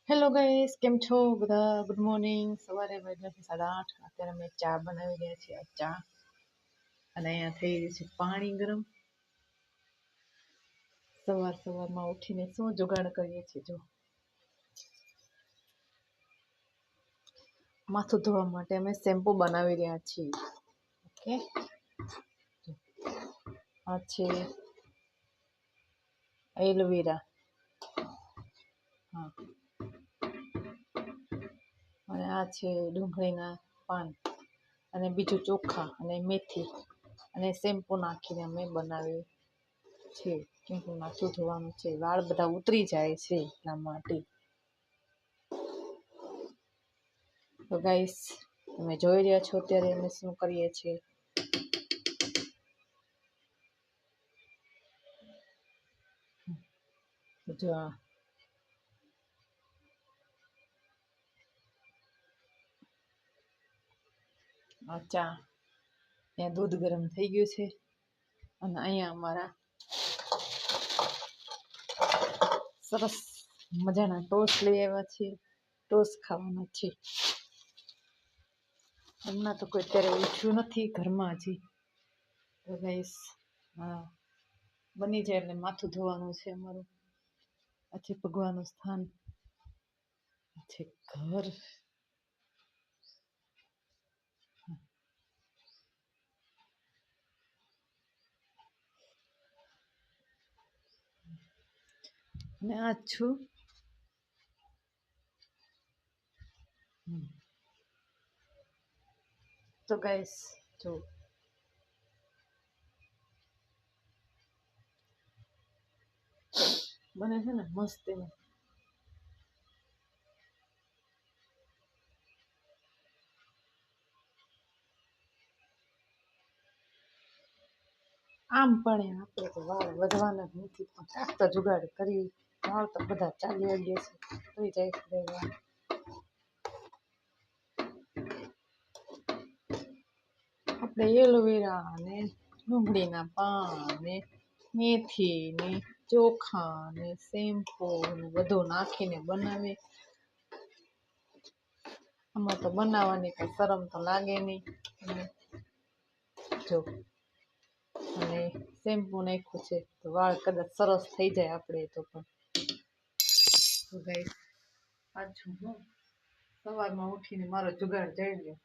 Hello guys, કેમ છો બધા? Good morning. સવારે વાગ્યા છે 8:30. અત્યારે અમે ચા બનાવી રહ્યા છીએ. ચા અને અહીંયા થઈ રહ્યું છે પાણી ગરમ. સવારમાં ઉઠીને શું જુગાડ કરીએ છીએ જો. માથું ધોવા માટે અમે શેમ્પુ બનાવી રહ્યા છીએ. ઓકે, આ છે એલોવેરા. હા, અને આ છે ડુંગળીના પાન, અને બીજું ચોખા અને મેથી અને શેમ્પુ નાખીને અમે બનાવીએ છીએ. કેમ કે માથું ધોવાનું છે, વાળ બધા ઉતરી જાય છે એટલા માટે. તો ગાઈસ, તમે જોઈ રહ્યા છો અત્યારે અમે શું કરીએ છીએ. જો આ ચા, ત્યાં દૂધ ગરમ થઈ ગયું છે અને અહીંયા અમારા સરસ મજાના ટોસ્ટ લઈ આવ્યા છીએ. ટોસ્ટ ખાવાના છે. હમણાં તો કોઈ અત્યારે ઉઠ્યું નથી ઘરમાં હજી. તો ગાઈસ, હા, બની જાય એટલે માથું ધોવાનું છે અમારું. આ છે ભગવાનનું સ્થાન, આ છે ઘર. અને આ છું તો ગાઈસ, જો બને છે ને મસ્ત એનું. આમ પણ આપણે તો વાળ વધવાના જ નથી, પણ કાંઈક તો જુગાડ કરી. વાળ તો બધા ચાલી વાગ્યા છે, થઈ જાય છે વાળ. આપણે એલોવેરા ને ડુંગળીના પાન ને મેથી ને ચોખા ને શેમ્પુ ને બધું નાખીને બનાવીએ. આમાં તો બનાવવાની કઈ શરમ તો લાગે નહીં. જો, અને શેમ્પુ નાખ્યું છે તો વાળ કદાચ સરસ થઈ જાય આપણે તો. પણ તો ગાઈસ, પાછું હું સવારમાં ઉઠીને મારો જુગાડ જઈ લ્યો.